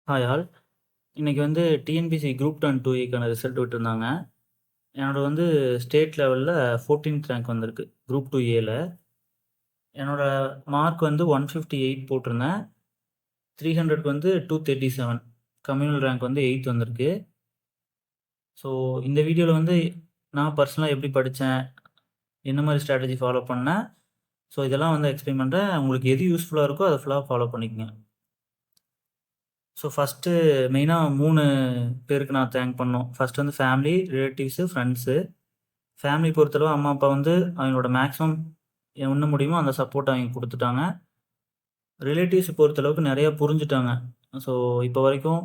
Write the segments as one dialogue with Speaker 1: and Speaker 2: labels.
Speaker 1: Hi all. இன்னைக்கு வந்து TNPSC group 2க்கான result விட்டுருந்தாங்க. என்னோட வந்து ஸ்டேட் லெவலில் 14th ரேங்க் வந்திருக்கு குரூப் 2ஏல. என்னோட மார்க் வந்து 158 போட்டிருந்தேன். 300க்கு வந்து 237. கம்யூனல் ரேங்க் வந்து 8th வந்திருக்கு. ஸோ இந்த வீடியோவில் வந்து நான் பர்சனலாக எப்படி படித்தேன், என்ன மாதிரி ஸ்ட்ராட்டஜி ஃபாலோ பண்ணேன், ஸோ இதெல்லாம் வந்து எக்ஸ்பிளைன் பண்ணுறேன். உங்களுக்கு எது யூஸ்ஃபுல்லாக இருக்கோ அதை ஃபுல்லாக ஃபாலோ பண்ணிக்கங்க. ஸோ ஃபஸ்ட்டு மெயினாக 3 பேருக்கு நான் தேங்க் பண்ணணும். ஃபஸ்ட் வந்து ஃபேமிலி, ரிலேட்டிவ்ஸு, ஃப்ரெண்ட்ஸு. ஃபேமிலி பொறுத்தளவு அம்மா, அப்பா வந்து அவங்களோட மேக்ஸிமம் என்ன முடியுமோ அந்த சப்போர்ட் அவங்க குடுத்துட்டாங்க. ரிலேட்டிவ்ஸ் பொறுத்தளவுக்கு நெறையா புரிஞ்சுட்டாங்க. ஸோ இப்போ வரைக்கும்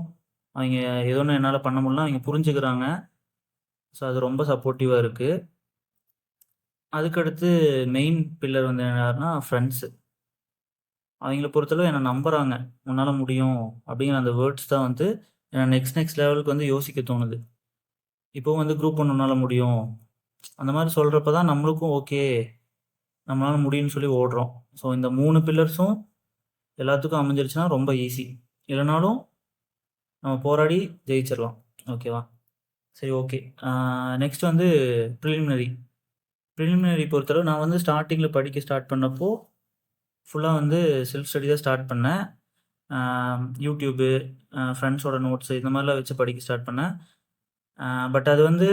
Speaker 1: அவைங்க ஏதோ ஒண்ணு என்னால பண்ண முடியலனா அவைங்க புரிஞ்சுக்கிறாங்க. ஸோ அது ரொம்ப சப்போர்ட்டிவா இருக்கு. அதுக்கடுத்து மெயின் பில்லர் வந்து யாருன்னா ஃப்ரெண்ட்ஸு. அவைங்கள பொறுத்தளவு என்ன நம்புறாங்க. "உன்னால முடியும்" அப்படிங்கிற அந்த வேர்ட்ஸ் தான் வந்து என்ன நெக்ஸ்ட் லெவலுக்கு வந்து யோசிக்க தோணுது. இப்பவும் வந்து குரூப் 1 உன்னால முடியும். அந்த மாரி சொல்றப்ப தான் நம்மளுக்கும் ஓகே. நம்மளால முடியும்னு சொல்லி ஓடுறோம். ஸோ இந்த 3 பில்லர்ஸும் எல்லாத்துக்கும் அமைஞ்சிருச்சுன்னா ரொம்ப ஈஸி. இல்லனாலும் நம்ம போராடி ஜெயிச்சிரலாம். ஓகேவா? சரி, ஓகே. நெக்ஸ்ட் வந்து பிரிலிமினரி. பிரிலிமினரி பொறுத்தளவு நான் வந்து ஸ்டார்ட்டிங்கில படிக்க ஸ்டார்ட் பண்ணப்போ, ஃபுல்லா வந்து செல்ஃப் ஸ்டடி தான் ஸ்டார்ட் பண்ணேன். யூடியூபு, ஃப்ரெண்ட்ஸோட நோட்ஸு இந்த மாரிலாம் வச்சு படிக்க ஸ்டார்ட் பண்ணேன். பட் அது வந்து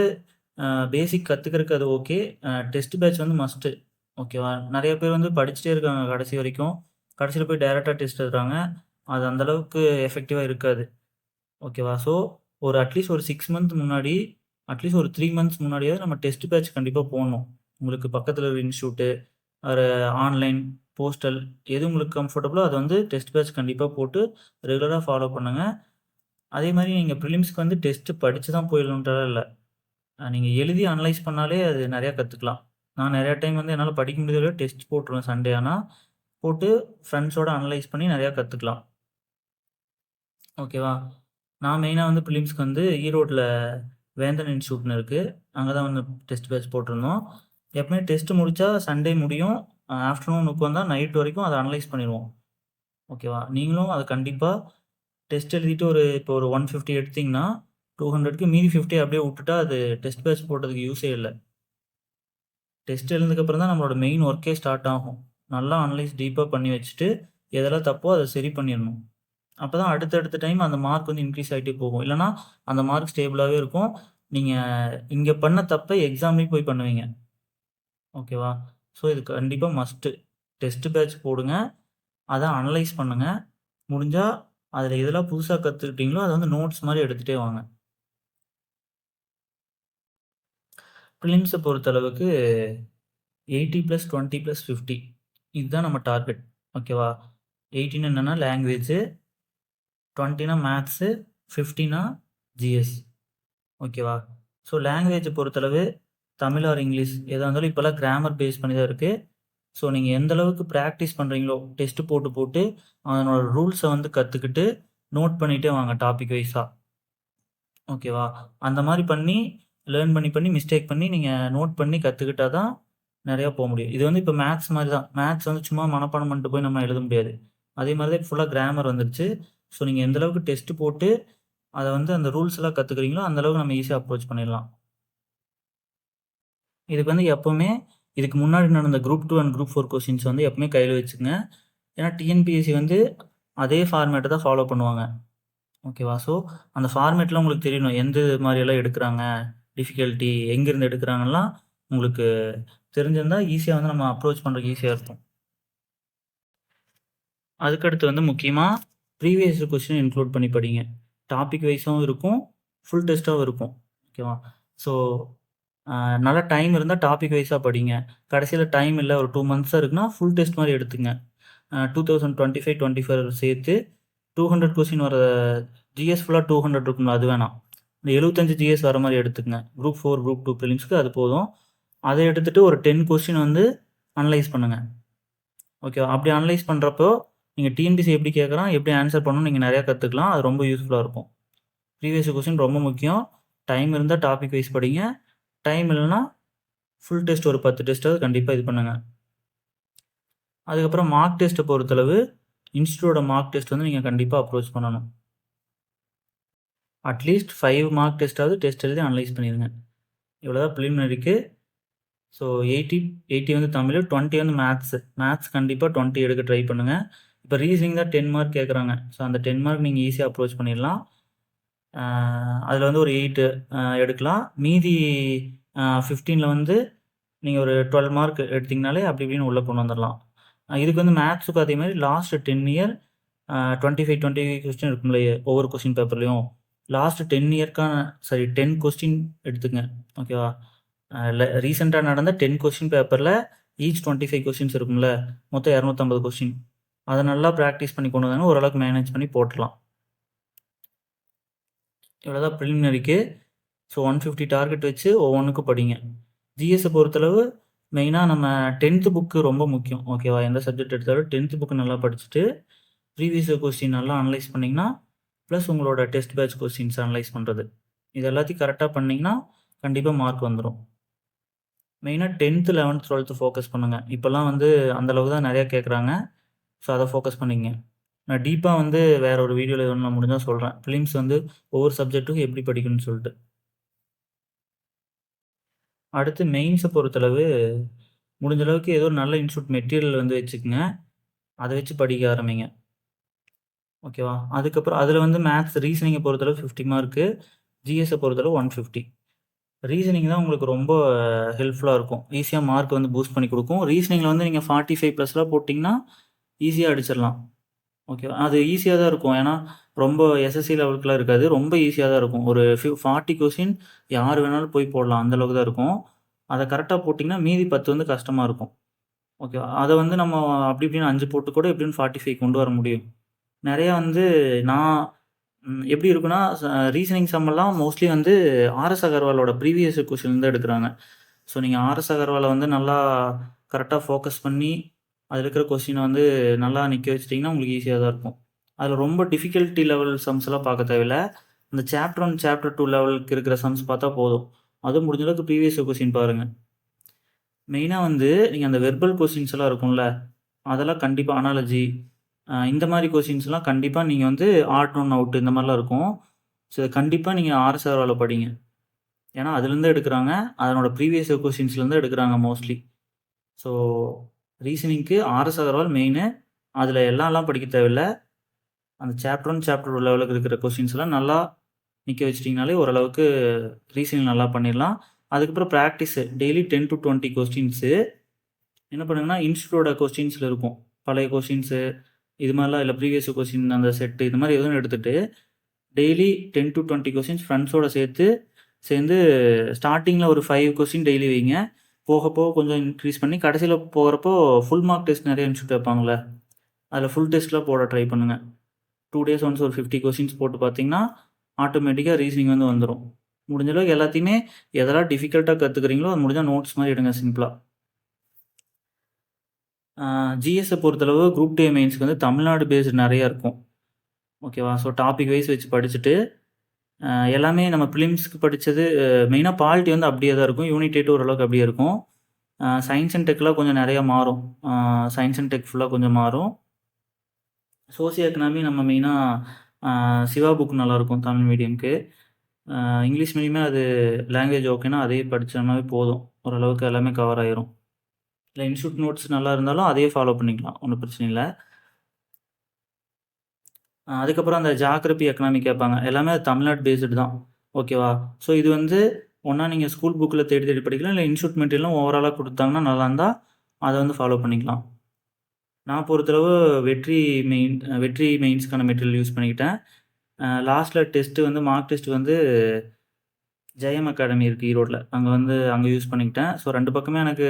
Speaker 1: பேசிக் கத்துக்கிறதுக்கு அது ஓகே. டெஸ்ட் பேட்ச் வந்து மஸ்ட்டு. ஓகேவா? நெறைய பேர் வந்து படிச்சுட்டே இருக்காங்க கடைசி வரைக்கும். கடைசில போய் டைரக்ட்டா டெஸ்ட் எழுதுறாங்க. அது அந்த அளவுக்கு எஃபெக்டிவா இருக்காது. ஓகேவா? ஸோ ஒரு அட்லீஸ்ட் ஒரு 6 மந்த் முன்னாடி, அட்லீஸ்ட் ஒரு 3 மந்த்ஸ் முன்னாடியாவது நம்ம டெஸ்ட் பேட்ச் கண்டிப்பா போடணும். உங்களுக்கு பக்கத்துல இருக்கிற இன்ஸ்டிடியூட்டு, ஒரு ஆன்லைன், போஸ்டல் எது உங்களுக்கு கம்ஃபர்டபுளோ அத வந்து டெஸ்ட் பேட்ச் கண்டிப்பா போட்டு ரெகுலரா ஃபாலோ பண்ணுங்க. அதே மாரி நீங்க பிரிலிம்ஸ்க்கு வந்து டெஸ்ட் படிச்சு தான் போயிடணுன்ட்டுலாம் இல்ல. நீங்க எழுதி அனலைஸ் பண்ணாலே அது நெறையா கத்துக்கலாம். நான் நெறைய டைம் வந்து என்னால படிக்க முடியாத டெஸ்ட் போட்டுருவேன் சண்டே ஆனா. போட்டு ஃப்ரெண்ட்ஸோட அனலைஸ் பண்ணி நெறையா கத்துக்கலாம். ஓகேவா? நான் மெயினா வந்து பிலிம்ஸ்க்கு வந்து ஈரோட்ல வேந்தன் இன்ஸ்டிடியூட்னு இருக்கு. அங்க தான் வந்து டெஸ்ட் பேட்ச் போட்டிருந்தோம். எப்பவுமே டெஸ்ட் முடிச்சா சண்டே முடியும். ஆஃப்டர்நூன் உட்காந்தா நைட் வரைக்கும் அத அனலைஸ் பண்ணிருவோம். ஓகேவா? நீங்களும் அத கண்டிப்பா டெஸ்ட் எழுதிட்டு இப்போ ஒரு 150 எடுத்தீங்கன்னா, 200க்கு மீதி 50 அப்படியே உட்டுட்டா அது டெஸ்ட் பேட்ச் போட்டதுக்கு யூஸே இல்ல. டெஸ்ட் எழுதுனதுக்கப்புறம் தான் நம்மளோட மெயின் ஒர்க்கே ஸ்டார்ட் ஆகும். நல்லா அனலைஸ் டீப்பா பண்ணி வச்சுட்டு, எதெல்லாம் தப்போ அத சரி பண்ணிறணும். அப்பதான் அடுத்தடுத்த டைம் அந்த மார்க் வந்து இன்க்ரீஸ் ஆயிட்டே போகும். இல்லன்னா, அந்த மார்க் ஸ்டேபிளாவே இருக்கும். நீங்க இங்க பண்ண தப்ப எக்ஸாம்லயும் போய் பண்ணுவீங்க. ஓகேவா? ஸோ இது கண்டிப்பா மஸ்ட்டு. டெஸ்ட் பேட்ச் போடுங்க. அத அனலைஸ் பண்ணுங்க. முடிஞ்சா அதுல எதெல்லாம் புதுசா கத்துக்கிட்டீங்களோ, அத வந்து நோட்ஸ் மாரி எடுத்துட்டே வாங்க. பிலிம்ஸ பொறுத்தளவுக்கு 80+20+50 இதுதான் நம்ம டார்கெட். ஓகேவா? 18 என்னன்னா லாங்குவேஜு, 20னா மேத்ஸு, 50னா ஜிஎஸ். ஓகேவா? ஸோ லாங்குவேஜ பொறுத்தளவு தமிழ் ஆர் இங்கிலீஷ் எதா இருந்தாலும் இப்போலாம் கிராமர் பேஸ் பண்ணி தான் இருக்கு. ஸோ நீங்க எந்த அளவுக்கு பிராக்டிஸ் பண்றீங்களோ, டெஸ்ட் போட்டு போட்டு அதனோட ரூல்ஸ வந்து கத்துக்கிட்டு, நோட் பண்ணிட்டே வாங்க டாபிக் வைஸா. ஓகேவா? அந்த மாரி பண்ணி, லேர்ன் பண்ணி பண்ணி, மிஸ்டேக் பண்ணி நீங்க நோட் பண்ணி கத்துக்கிட்டா தான் நெறையா முடியும். இது வந்து இப்ப மேத்ஸ் மாரி தான். மேத்ஸ் வந்து சும்மா மனப்பாடம் பண்ணிட்டு போய் நம்ம எழுத முடியாது. அதே மாரி தான் ஃபுல்லா கிராமர் வந்துருச்சு. ஸோ நீங்க எந்த அளவுக்கு டெஸ்ட் போட்டு, அத வந்து அந்த ரூல்ஸ் எல்லாம் கத்துக்கிறீங்களோ, அந்த அளவுக்கு நம்ம ஈஸியா அப்ரோச் பண்ணிடலாம். இதுக்கு வந்து எப்பவுமே இதுக்கு முன்னாடி நடந்த குரூப் 2 அண்ட் குரூப் 4 கொஸ்டின்ஸ் வந்து எப்பவுமே கையில வச்சுக்கங்க. ஏன்னா டிஎன்பிஎஸ்சி வந்து அதே ஃபார்மேட்ட தான் ஃபாலோ பண்ணுவாங்க. ஓகேவா? ஸோ அந்த ஃபார்மேட்லாம் உங்களுக்கு தெரியணும். எந்த மாரியெல்லாம் எடுக்குறாங்க, டிஃபிகல்ட்டி எங்கேருந்து எடுக்குறாங்கலாம் உங்களுக்கு தெரிஞ்சிருந்தா ஈஸியா வந்து நம்ம அப்ரோச் பண்றதுக்கு ஈஸியா இருக்கும். அதுக்கடுத்து வந்து முக்கியமா ப்ரீவியஸ் கொஸ்டின் இன்க்ளூட் பண்ணி படிங்க. டாபிக் வைஸாவும் இருக்கும், ஃபுல் டெஸ்ட்டாவும் இருக்கும். ஓகேவா? ஸோ நல்லா டைம் இருந்தா டாபிக் வைஸா படிங்க. கடைசியில டைம் இல்ல ஒரு 2 மந்த்ஸ் தான் இருக்குன்னா, ஃபுல் டெஸ்ட் மாரி எடுத்துக்கங்க. 2025, 24 சேர்த்து 200 கொஸ்டின் வர ஜிஎஸ் ஃபுல்லா 200 இருக்கும்ல அது வேணாம். இந்த 75 ஜிஎஸ் வர மாரி எடுத்துக்கங்க. குரூப் 4, குரூப் 2 பிலிம்ஸ்க்கு அது போதும். அத எடுத்துட்டு ஒரு 10 கொஸ்டின் வந்து அனலைஸ் பண்ணுங்க. ஓகேவா? அப்படி அனலைஸ் பண்றப்போ, நீங்க டிஎன்பிஎஸ்சி எப்படி கேட்குறான், எப்படி ஆன்ஸர் பண்ணணும்னு நீங்க நெறையா கத்துக்கலாம். அது ரொம்ப யூஸ்ஃபுல்லா இருக்கும். ப்ரீவியஸ் கொஸ்டின் ரொம்ப முக்கியம். டைம் இருந்தா டாபிக் வைஸ் படிங்க. டைம் இல்லன்னா, ஃபுல் டெஸ்ட் ஒரு 10 டெஸ்ட்டாவது கண்டிப்பா இது பண்ணுங்க. அதுக்கப்புறம் மார்க் டெஸ்ட்ட பொறுத்தளவு, இன்ஸ்டிடியூட்டோட மார்க் டெஸ்ட் வந்து நீங்க கண்டிப்பா அப்ரோச் பண்ணணும். அட்லீஸ்ட் 5 மார்க் டெஸ்ட் எழுதி அனலைஸ் பண்ணிடுங்க. இவ்வளோதான் ப்ரிலிமினரிக்கு. ஸோ 80 வந்து தமிழ், 20 வந்து மேத்ஸ் கண்டிப்பாக 20 எடுக்க ட்ரை பண்ணுங்கள். இப்போ ரீசனிங் தான் 10 மார்க் கேட்குறாங்க. ஸோ அந்த 10 மார்க் நீங்கள் ஈஸியாக அப்ரோச் பண்ணிடலாம். அதில் வந்து ஒரு 8 எடுக்கலாம். மீதி 15ல் வந்து நீங்கள் ஒரு 12 மார்க் எடுத்திங்கனாலே அப்படி இப்படின்னு உள்ளே கொண்டு வந்துடலாம். இதுக்கு வந்து மேத்ஸுக்கு அதே மாதிரி லாஸ்ட் 10 இயர் 25 கொஸ்டின் இருக்கும்ல ஒவ்வொரு கொஸ்டின் பேப்பர்லையும். லாஸ்ட் 10 இயர்க்கான 10 கொஸ்டின் எடுத்துங்க. ஓகேவா? ரீசெண்டாக நடந்த 10 கொஸ்டின் பேப்பரில் ஈச் 25 கொஸ்டின்ஸ் இருக்கும்ல, மொத்தம் 250 கொஸ்டின். அதை நல்லா ப்ராக்டிஸ் பண்ணி கொண்டு வந்தாங்க, ஓரளவுக்கு மேனேஜ் பண்ணி போட்டுடலாம். இவ்வளோதான் ப்ரிலிமினரிக்கு. ஸோ 150 டார்கெட் வச்சு ஒவ்வொன்றுக்கும் படிங்க. ஜிஎஸை பொறுத்தளவு மெயினாக நம்ம 10th புக்கு ரொம்ப முக்கியம். ஓகேவா? எந்த சப்ஜெக்ட் எடுத்தாலும் 10th புக்கு நல்லா படிச்சுட்டு ப்ரீவியஸ் கொஸ்டின் நல்லா அனலைஸ் பண்ணிங்கன்னா, ப்ளஸ் உங்களோட டெஸ்ட் பேட்ச் கொஸ்டின்ஸ் அனலைஸ் பண்ணுறது, இது எல்லாத்தையும் கரெக்டாக பண்ணிங்கன்னா கண்டிப்பாக மார்க் வந்துடும். மெயினாக 10th 11th 12th ஃபோக்கஸ் பண்ணுங்கள். இப்போல்லாம் வந்து அந்தளவுக்கு தான் நிறையா கேட்குறாங்க. ஸோ அதை ஃபோக்கஸ் பண்ணிங்க. நான் டீப்பாக வந்து வேற ஒரு வீடியோவில் நான் முடிஞ்சால் சொல்கிறேன். ஃபிலிம்ஸ் வந்து ஒவ்வொரு சப்ஜெக்ட்டுக்கும் எப்படி படிக்கணும்னு சொல்லிட்டு. அடுத்து மெயின்ஸை பொறுத்தளவு முடிஞ்ச அளவுக்கு ஏதோ ஒரு நல்ல இன்ஸ்டியூட் மெட்டீரியல் வந்து வச்சுக்கோங்க. அதை வச்சு படிக்க ஆரம்பிங்க. ஓகேவா? அதுக்கப்புறம் அதில் வந்து மேத்ஸ் ரீசனிங்கை பொறுத்தளவு 50 மார்க்கு, ஜிஎஸை பொறுத்தளவு 150. ரீசனிங் தான் உங்களுக்கு ரொம்ப ஹெல்ப்ஃபுல்லாக இருக்கும். ஈஸியாக மார்க் வந்து பூஸ்ட் பண்ணி கொடுக்கும். ரீசனிங்கில் வந்து நீங்கள் 45+ போட்டிங்கன்னா ஈஸியாக அடிச்சிடலாம். ஓகேவா? அது ஈஸியாக தான் இருக்கும். ஏன்னா ரொம்ப எஸ்எஸ்சி லெவலுக்குலாம் இருக்காது. ரொம்ப ஈஸியாக தான் இருக்கும். ஒரு 40 கொஸ்டின் யார் வேணாலும் போய் போடலாம். அந்தளவுக்கு தான் இருக்கும். அதை கரெக்டாக போட்டிங்கன்னா மீதி 10 வந்து கஷ்டமாக இருக்கும். ஓகேவா? அதை வந்து நம்ம அப்படி இப்படின்னு 5 போட்டு கூட எப்படின்னு 45 கொண்டு வர முடியும். நிறையா வந்து நான் எப்படி இருக்குன்னா, ரீசனிங் சம்மெல்லாம் மோஸ்ட்லி வந்து ஆர்எஸ் அகர்வாலோட ப்ரீவியஸ் கொஸ்டின் தான் எடுக்கிறாங்க. ஸோ நீங்கள் ஆர்எஸ் அகர்வாலை வந்து நல்லா கரெக்டாக ஃபோக்கஸ் பண்ணி அதில் இருக்கிற கொஸ்டினை வந்து நல்லா நிற்க வச்சிட்டிங்கன்னா உங்களுக்கு ஈஸியாக தான் இருக்கும். அதில் ரொம்ப டிஃபிகல்ட்டி லெவல் சம்ஸ்லாம் பார்க்க தேவையில்ல. இந்த சாப்டர் 1 சாப்டர் 2 லெவலுக்கு இருக்கிற சம்ஸ் பார்த்தா போதும். அதுவும் முடிஞ்ச அளவுக்கு ப்ரீவியஸ் கொஸ்டின் பாருங்கள். மெயினாக வந்து நீங்கள் அந்த வெர்பல் கொஸ்டின்ஸ் எல்லாம் இருக்கும்ல, அதெல்லாம் கண்டிப்பாக அனாலஜி இந்த மாதிரி கொஸ்டின்ஸ்லாம் கண்டிப்பாக நீங்கள் வந்து ஆட் ஒன் அவுட் இந்த மாதிரிலாம் இருக்கும். ஸோ கண்டிப்பாக நீங்கள் ஆர்எஸ் அகர்வாலை படிங்க. ஏன்னா அதுலேருந்து எடுக்கிறாங்க. அதனோட ப்ரீவியஸ் கொஸ்டின்ஸ்லேருந்து எடுக்கிறாங்க மோஸ்ட்லி. ஸோ ரீசனிங்க்கு ஆர்எஸ் அகர்வால் மெயினு. அதில் எல்லாம் படிக்க தேவையில்ல. அந்த சாப்டர் 1 சாப்டர் 2 லெவலுக்கு இருக்கிற கொஸ்டின்ஸ்லாம் நல்லா நிற்க வச்சிட்டிங்கனாலே ஓரளவுக்கு ரீசனிங் நல்லா பண்ணிடலாம். அதுக்கப்புறம் ப்ராக்டிஸு டெய்லி 10 to 20 கொஸ்டின்ஸு என்ன பண்ணுங்கன்னா, இன்ஸ்டியூட்டோட கொஸ்டின்ஸில் இருக்கும். பழைய கொஸ்டின்ஸு இது மாதிரிலாம் இல்லை, ப்ரீவியஸ் கொஸ்டின் அந்த செட்டு இது மாதிரி எதுவும் எடுத்துகிட்டு டெய்லி 10 to 20 கொஸ்டின்ஸ் ஃப்ரெண்ட்ஸோடு சேர்ந்து ஸ்டார்டிங்கில் ஒரு 5 கொஸ்டின் டெய்லி வைங்க. போக போக கொஞ்சம் இன்க்ரீஸ் பண்ணி கடைசியில் போகிறப்போ ஃபுல் மார்க் டெஸ்ட் நிறைய இன்ஸ்டியூட் வைப்பாங்களே, அதில் ஃபுல் டெஸ்ட்லாம் போட ட்ரை பண்ணுங்கள். 2 days ஒன்ஸ் ஒரு 50 கொஸ்டின்ஸ் போட்டு பார்த்தீங்கன்னா ஆட்டோமேட்டிக்காக ரீசனிங் வந்து வந்துடும். முடிஞ்ச அளவுக்கு எல்லாத்தையுமே எதெல்லாம் டிஃபிகல்ட்டாக கற்றுக்குறீங்களோ அது முடிஞ்சால் நோட்ஸ் மாதிரி எடுங்க சிம்பிளாக. ஜிஎஸை பொறுத்தளவு குரூப் டே மெயின்ஸ்க்கு வந்து தமிழ்நாடு பேஸ்டு நிறையா இருக்கும். ஓகேவா? ஸோ டாபிக் வைஸ் வச்சு படிச்சுட்டு எல்லாமே நம்ம ப்ரிலிம்ஸ்க்கு படித்தது மெயினாக பாலிட்டி வந்து அப்படியே தான் இருக்கும். யூனிட் 8 ஓரளவுக்கு அப்படியே இருக்கும். சயின்ஸ் அண்ட் டெக்லாம் கொஞ்சம் நிறையா மாறும். சயின்ஸ் அண்ட் டெக் ஃபுல்லாக கொஞ்சம் மாறும். சோசியோ எக்கனாமி நம்ம மெயினாக சிவா புக் நல்லாயிருக்கும் தமிழ் மீடியம்க்கு. இங்கிலீஷ் மீடியமே அது லாங்குவேஜ் ஓகேனா அதே படித்தோம்னாவே போதும். ஓரளவுக்கு எல்லாமே கவர் ஆயிரும். இல்லை இன்ஸ்டியூட் நோட்ஸ் நல்லா இருந்தாலும் அதையே ஃபாலோ பண்ணிக்கலாம், ஒன்றும் பிரச்சனை இல்லை. அதுக்கப்புறம் அந்த ஜாகிரபி எக்கனாமி கேட்பாங்க. எல்லாமே அது தமிழ்நாடு பேஸ்டு தான். ஓகேவா? ஸோ இது வந்து ஒன்றா நீங்கள் ஸ்கூல் புக்கில் தேடி தேடி படிக்கலாம், இல்லை இன்ஸ்டியூட் மெட்டீரியலும் ஓவராலாக கொடுத்தாங்கன்னா நல்லா இருந்தால் அதை வந்து ஃபாலோ பண்ணிக்கலாம். நான் பொறுத்தளவு வெற்றி மெயின்ஸ்க்கான மெட்டீரியல் யூஸ் பண்ணிக்கிட்டேன். லாஸ்ட்டில் டெஸ்ட்டு வந்து மார்க் டெஸ்ட் வந்து ஜெயம் அகாடமி இருக்குது ஈரோட்டில், அங்கே யூஸ் பண்ணிக்கிட்டேன். ஸோ 2 பக்கமே எனக்கு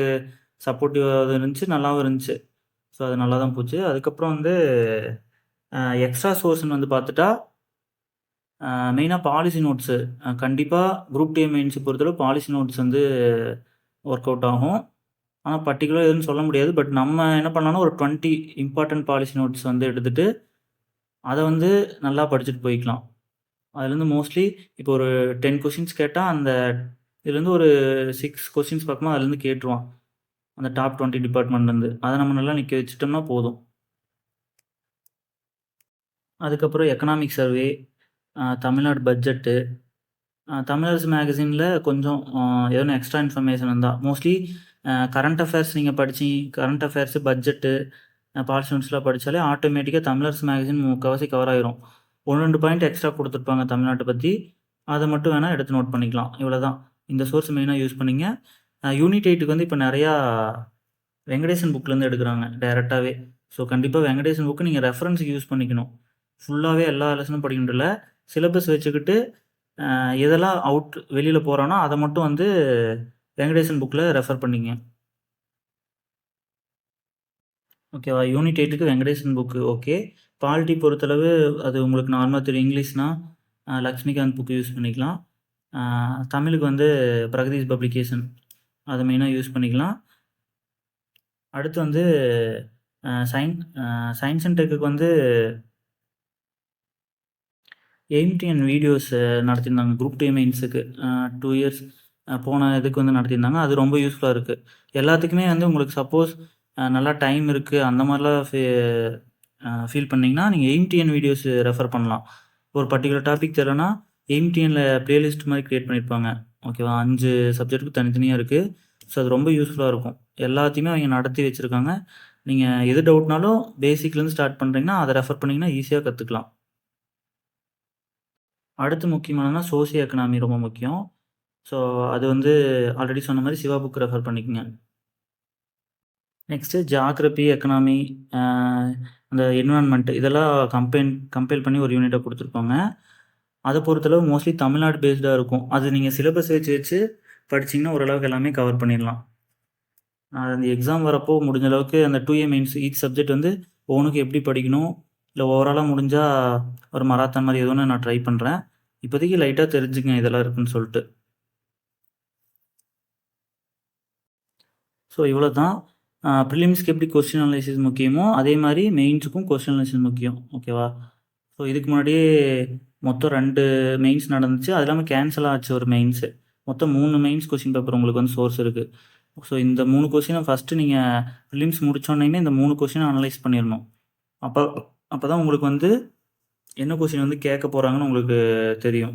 Speaker 1: சப்போர்ட்டிவாக இருந்துச்சு, நல்லாவும் இருந்துச்சு. ஸோ அது நல்லா தான் போச்சு. அதுக்கப்புறம் வந்து எக்ஸ்ட்ரா சோர்ஸ்ன்னு வந்து பார்த்துட்டா மெயினாக பாலிசி நோட்ஸு கண்டிப்பாக குரூப் டே மெயின்ஸை பொறுத்தளவு பாலிசி நோட்ஸ் வந்து ஒர்க் அவுட் ஆகும். ஆனால் பர்டிகுலராக எதுவும் சொல்ல முடியாது. பட் நம்ம என்ன பண்ணலாம்னா ஒரு 20 இம்பார்ட்டன்ட் பாலிசி நோட்ஸ் வந்து எடுத்துகிட்டு அதை வந்து நல்லா படிச்சுட்டு போய்க்கலாம். அதுலேருந்து மோஸ்ட்லி இப்போ ஒரு 10 கொஸ்டின்ஸ் கேட்டால் அந்த இதுலேருந்து ஒரு 6 கொஸ்டின்ஸ் பக்கமாக அதுலேருந்து கேட்டுருவான், அந்த டாப் 20 டிபார்ட்மெண்ட்லேருந்து. அதை நம்ம நல்லா நிற்க வச்சுட்டோம்னா போதும். அதுக்கப்புறம் economic survey, Tamil Nadu budget, Tamilarasu மேகசினில கொஞ்சம் எதனா எக்ஸ்ட்ரா இன்ஃபர்மேஷன் இருந்தா, மோஸ்ட்லி கரண்ட் அஃபேர்ஸ் நீங்க கரண்ட் அஃபேர்ஸு, பட்ஜெட்டு, பாலிட்டி நியூஸ்லாம் படிச்சாலே ஆட்டோமேட்டிக்கா தமிழரசு மேகசின் முக்கால்வாசி கவர் ஆயிரும். 1, 2 பாயிண்ட் எக்ஸ்ட்ரா குடுத்துருப்பாங்க தமிழ்நாட்ட பத்தி. அத மட்டும் வேணா எடுத்து நோட் பண்ணிக்கலாம். இவ்வளோதான். இந்த சோர்ஸ் மெயினா யூஸ் பண்ணீங்க. யூனிட் 8க்கு வந்து இப்ப நெறையா வெங்கடேசன் புக்லேருந்து எடுக்குறாங்க டைரக்ட்டாவே. ஸோ கண்டிப்பா வெங்கடேசன் புக்கு நீங்க ரெஃபரன்ஸுக்கு யூஸ் பண்ணிக்கணும். ஃபுல்லாவே எல்லா லெசனும் படிக்கணுன்ட்டு இல்ல. சிலபஸ் வச்சுக்கிட்டு எதெல்லாம் வெளியில போறானோ அத மட்டும் வந்து வெங்கடேசன் புக்ல ரெஃபர் பண்ணிக்கங்க. ஓகேவா? யூனிட் 8க்கு வெங்கடேசன் புக்கு ஓகே. பாலிட்டி பொறுத்தளவு அது உங்களுக்கு நார்மலா தெரியும். இங்கிலீஷ்னா லக்ஷ்மிகாந்த் புக் யூஸ் பண்ணிக்கலாம். தமிழுக்கு வந்து பிரகதீஷ் பப்ளிகேஷன் அத மெயினா யூஸ் பண்ணிக்கலாம். அடுத்து வந்து சயின்ஸ் அண்ட் டெக்குக்கு வந்து எய்ம்டிஎன் வீடியோஸ் நடத்தியிருந்தாங்க. குரூப் 2 மெயின்ஸுக்கு 2 இயர்ஸ் போன இதுக்கு வந்து நடத்தியிருந்தாங்க. அது ரொம்ப யூஸ்ஃபுல்லா இருக்கு. எல்லாத்துக்குமே வந்து உங்களுக்கு சப்போஸ் நல்லா டைம் இருக்கு அந்த மாரிலாம் ஃபீல் பண்ணீங்கன்னா, நீங்க எய்ம்டிஎன் வீடியோஸ் ரெஃபர் பண்ணலாம். ஒரு பர்ட்டிகுலர் டாபிக் தெரியலனா, எய்ம்டிஎன்ல பிளேலிஸ்ட் மாரி கிரியேட் பண்ணியிருப்பாங்க. ஓகேவா? 5 சப்ஜெக்ட்டுக்கு தனித்தனியா இருக்கு. ஸோ அது ரொம்ப யூஸ்ஃபுல்லா இருக்கும். எல்லாத்தையுமே அவைங்க நடத்தி வச்சிருக்காங்க. நீங்க எது டவுட்னாலும் பேசிக்லேருந்து ஸ்டார்ட் பண்றீங்கன்னா, அத ரெஃபர் பண்ணீங்கன்னா ஈஸியா கத்துக்கலாம். அடுத்து முக்கியமானதுனா சோசியோ எக்கனாமி ரொம்ப முக்கியம். ஸோ அது வந்து ஆல்ரெடி சொன்ன மாரி சிவா புக் ரெஃபர் பண்ணிக்கங்க. நெக்ஸ்ட்டு ஜியாகிரபி, எக்கனாமி, அ அந்த என்விரான்மென்ட் இதெல்லாம் கம்பைல் பண்ணி ஒரு யூனிட்டா குடுத்துருப்பாங்க. அத பொறுத்தளவு மோஸ்ட்லி தமிழ்நாடு பேஸ்டா இருக்கும். அது நீங்க சிலபஸ் வச்சு வச்சு படிச்சீங்கன்னா ஓரளவுக்கு எல்லாமே கவர் பண்ணிடலாம். அந்த எக்ஸாம் வரப்போ முடிஞ்ச அளவுக்கு அந்த 2A மெயின்ஸ் ஈச் சப்ஜெக்ட் வந்து ஒவ்வொன்னுக்கு எப்படி படிக்கணும், இல்ல ஓவராலா முடிஞ்சா ஒரு மராத்தான் மாரி ஏதோ ஒண்ணு நான் ட்ரை பண்றேன். இப்போதைக்கு லைட்டா தெரிஞ்சுக்கங்க இதெல்லாம் இருக்குன்னு சொல்ட்டு. ஸோ இவ்வளோதான். ப்ரிலிம்ஸ்க்கு எப்படி கொஸ்டின் அனலைசிஸ் முக்கியமோ, அதே மாரி மெயின்ஸுக்கும் கொஸ்டின் அனலைசிஸ் முக்கியம். ஓகேவா? ஸோ இதுக்கு முன்னாடியே மொத்தம் 2 மெயின்ஸ் நடந்துச்சு. அது இல்லாம கேன்சல் ஆச்சு ஒரு மெயின்ஸு. மொத்தம் 3 மெயின்ஸ் கொஸ்டின் பேப்பர் உங்களுக்கு வந்து சோர்ஸ் இருக்கு. ஸோ இந்த 3 கொஸ்டின ஃபர்ஸ்ட்டு நீங்க ப்ரிலிம்ஸ் முடிச்சோனையுமே இந்த 3 கொஸ்டின அனலைஸ் பண்ணிறணும். அப்ப அப்பதான் உங்களுக்கு வந்து என்ன கொஸ்டின் வந்து கேட்க போறாங்கன்னு உங்களுக்கு தெரியும்.